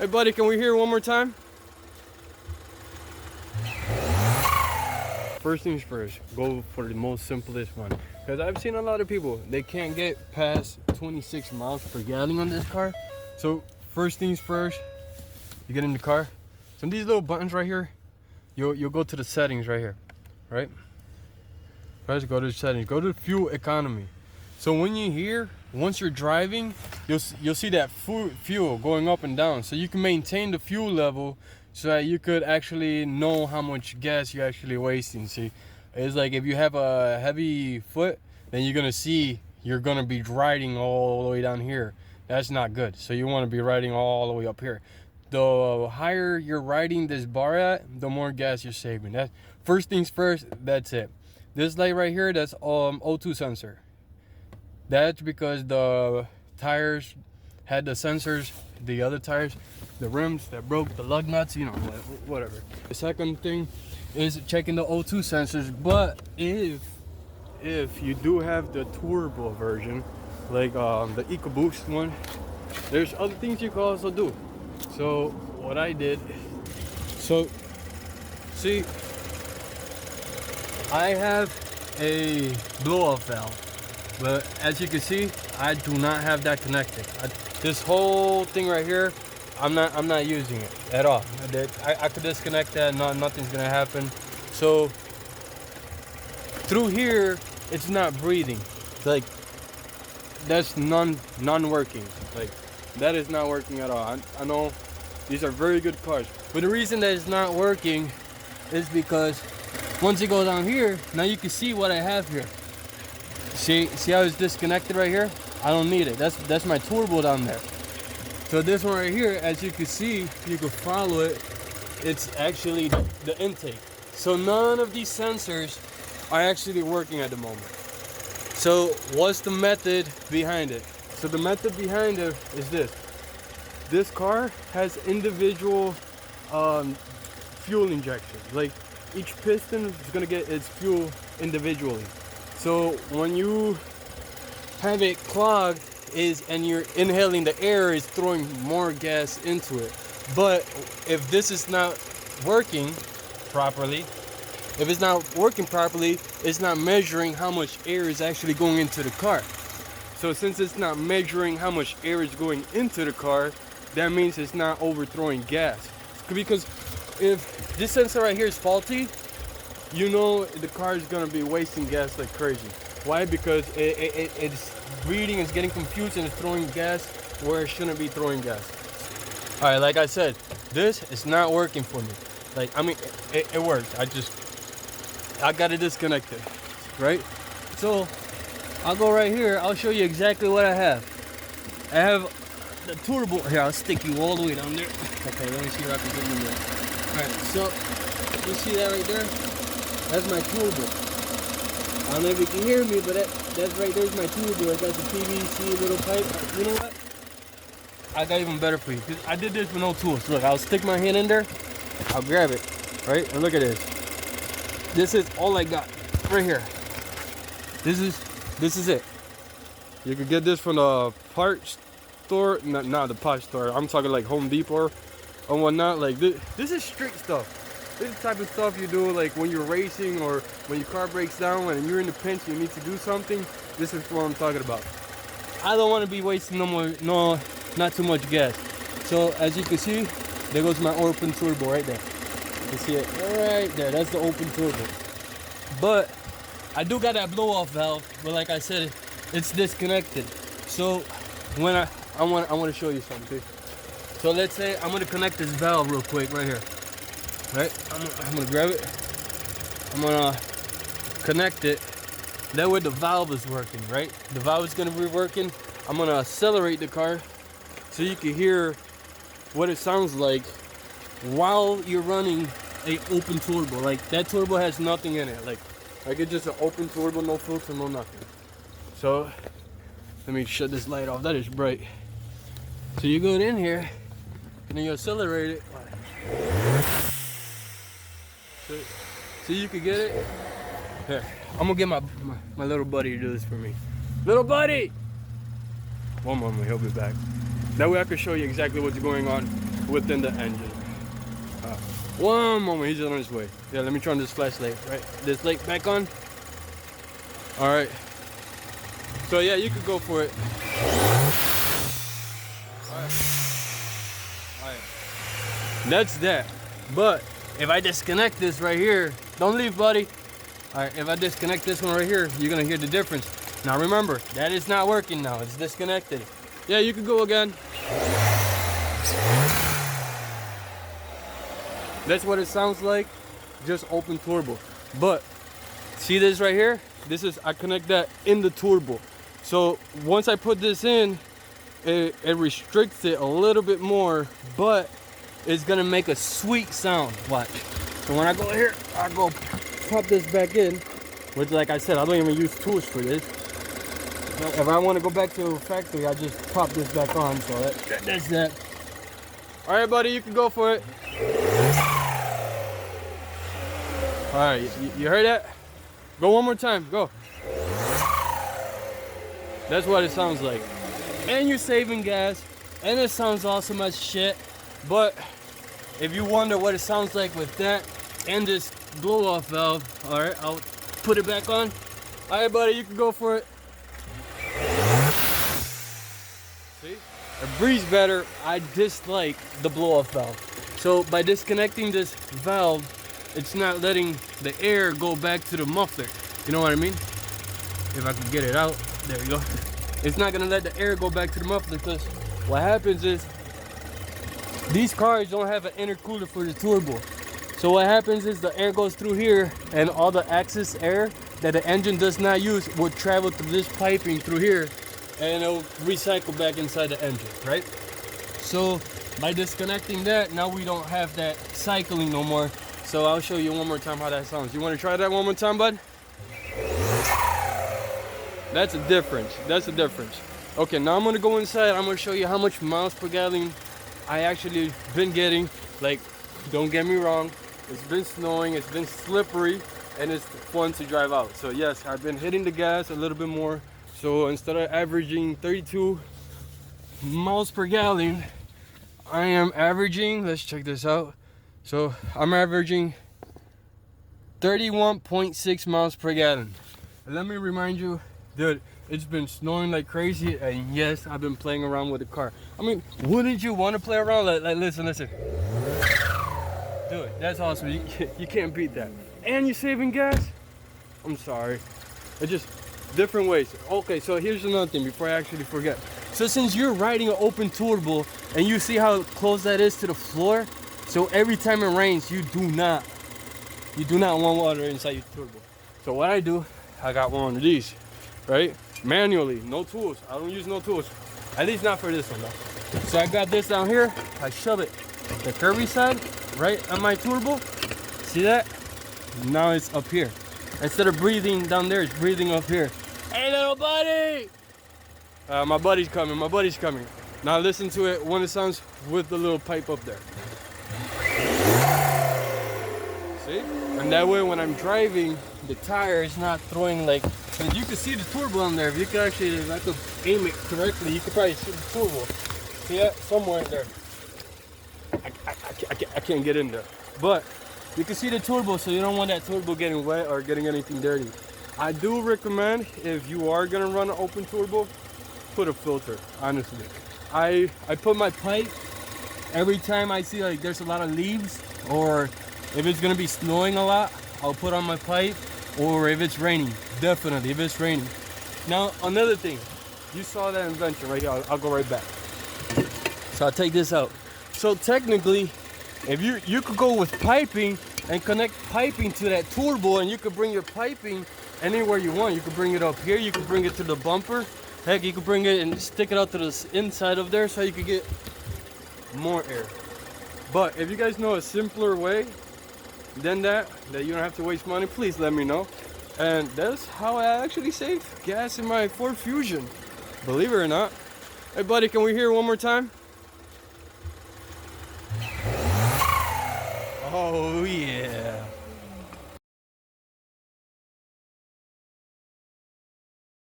Hey buddy, can we hear it one more time? First things first, go for the most simplest one. Because I've seen a lot of people, they can't get past 26 miles per gallon on this car. So first things first, you get in the car. Some of these little buttons right here, you'll go to the settings right here, right? First go to the settings, go to fuel economy. So when you're here, once you're driving, you'll see that fuel going up and down. So you can maintain the fuel level so that you could actually know how much gas you're actually wasting. See, it's like if you have a heavy foot, then you're gonna see you're gonna be riding all the way down here. That's not good. So you want to be riding all the way up here. The higher you're riding this bar at, the more gas you're saving. That first things first. That's it. This light right here, that's O2 sensor. That's because the tires had the sensors, the other tires, the rims that broke, the lug nuts, you know, whatever. The second thing is checking the O2 sensors. But if you do have the turbo version, like the ecoboost one, there's other things you can also do. So what I did, so see, I have a blow-off valve, but as you can see, I do not have that connected. This whole thing right here, I'm not using it at all. I could disconnect that, nothing's gonna happen. So through here, it's not breathing. It's like that's non-working. Like that is not working at all. I know these are very good cars, but the reason that it's not working is because once you go down here, now you can see what I have here. See how it's disconnected right here? I don't need it. That's my turbo down there. So this one right here, as you can see, you can follow it. It's actually the intake. So none of these sensors are actually working at the moment. So what's the method behind it? So the method behind it is this. This car has individual fuel injection. Like each piston is gonna get its fuel individually. So when you have it clogged and you're inhaling the air, is throwing more gas into it. But if this is not working properly, it's not measuring how much air is actually going into the car. So since it's not measuring how much air is going into the car, that means it's not overthrowing gas. Because if this sensor right here is faulty, you know the car is gonna be wasting gas like crazy. Why? Because it's reading, it's getting confused, and it's throwing gas where it shouldn't be throwing gas. All right, like I said, this is not working for me. Like, I mean, it works. I got it disconnected, right? So I'll go right here. I'll show you exactly what I have. I have the turbo. Here, I'll stick you all the way down there. Okay, let me see if I can get you there. All right, so you see that right there? That's my turbo. I don't know if you can hear me, but that's right there's my turbo. I got the PVC little pipe. You know what? I got even better for you. Cause I did this with no tools. Look, I'll stick my hand in there. I'll grab it, right? And look at this. This is all I got right here. This is it. You could get this from the parts store, not the parts store. I'm talking like Home Depot or whatnot. Like this is street stuff. This is the type of stuff you do like when you're racing or when your car breaks down and you're in the pinch, you need to do something. This is what I'm talking about. I don't want to be wasting not too much gas. So as you can see, there goes my open turbo right there. You see it right there. That's the open turbo. But I do got that blow off valve, but like I said, it's disconnected. So when I want to show you something. So let's say I'm gonna connect this valve real quick right here. Right, I'm gonna grab it. I'm gonna connect it. That way the valve is working, right? The valve is gonna be working. I'm gonna accelerate the car so you can hear what it sounds like while you're running a open turbo. Like that turbo has nothing in it. Like it's just an open turbo, no filter, no nothing. So let me shut this light off. That is bright. So you go in here and then you accelerate it. So you can get it. Here, I'm gonna get my little buddy to do this for me. Little buddy! One moment, he'll be back. That way I can show you exactly what's going on within the engine. One moment, he's on his way. Yeah, let me turn this flashlight, right? This light back on. All right. So yeah, you could go for it. All right. That's that. But if I disconnect this right here, don't leave, buddy. All right, if I disconnect this one right here, you're gonna hear the difference. Now remember, that is not working now. It's disconnected. Yeah, you could go again. That's what it sounds like, just open turbo. But see this right here? This is, I connect that in the turbo. So once I put this in, it restricts it a little bit more, but it's gonna make a sweet sound. Watch. So when I go here, I go pop this back in, which like I said, I don't even use tools for this. If I want to go back to the factory, I just pop this back on. So that's that. All right, buddy, you can go for it. All right, you heard that? Go one more time, go. That's what it sounds like. And you're saving gas, and it sounds awesome as shit. But if you wonder what it sounds like with that and this blow-off valve, all right, I'll put it back on. All right, buddy, you can go for it. See? It breathes better. I dislike the blow-off valve. So by disconnecting this valve, it's not letting the air go back to the muffler. You know what I mean? If I can get it out, there we go. It's not gonna let the air go back to the muffler, because what happens is these cars don't have an intercooler for the turbo. So what happens is the air goes through here, and all the excess air that the engine does not use will travel through this piping through here, and it'll recycle back inside the engine, right? So by disconnecting that, now we don't have that cycling no more. So I'll show you one more time how that sounds. You want to try that one more time, bud? That's a difference. That's a difference. Okay, now I'm gonna go inside. I'm gonna show you how much miles per gallon I actually been getting. Like, don't get me wrong, it's been snowing, it's been slippery, and it's fun to drive out. So yes, I've been hitting the gas a little bit more. So instead of averaging 32 miles per gallon, I am averaging, let's check this out. So I'm averaging 31.6 miles per gallon. And let me remind you, dude, it's been snowing like crazy, and yes, I've been playing around with the car. I mean, wouldn't you want to play around? Like listen. Dude, that's awesome. You can't beat that. And you're saving gas? I'm sorry. It's just different ways. Okay, so here's another thing before I actually forget. So since you're riding an open turbo, and you see how close that is to the floor, so every time it rains, you do not want water inside your turbo. So what I do, I got one of these, right? Manually, no tools. I don't use no tools. At least not for this one though. So I got this down here. I shove it the curvy side right on my turbo. See that? Now it's up here. Instead of breathing down there, it's breathing up here. Hey, little buddy! My buddy's coming. My buddy's coming. Now listen to it when it sounds with the little pipe up there. See? And that way when I'm driving, the tire is not throwing like, and you can see the turbo on there. If you could actually, if I could aim it correctly, you could probably see the turbo. See that? Somewhere in there. I can't get in there. But you can see the turbo, so you don't want that turbo getting wet or getting anything dirty. I do recommend, if you are gonna run an open turbo, put a filter, honestly. I put my pipe every time I see like there's a lot of leaves, or if it's gonna be snowing a lot, I'll put on my pipe, or if it's raining, definitely if it's raining. Now another thing, you saw that invention right here. I'll go right back. So I'll take this out. So technically, if you could go with piping and connect piping to that turbo, and you could bring your piping anywhere you want. You could bring it up here, you could bring it to the bumper. Heck, you could bring it and stick it out to the inside of there so you could get more air. But if you guys know a simpler way than that you don't have to waste money, please let me know. And that's how I actually save gas in my Ford Fusion, believe it or not. Hey buddy, can we hear it one more time? Oh yeah.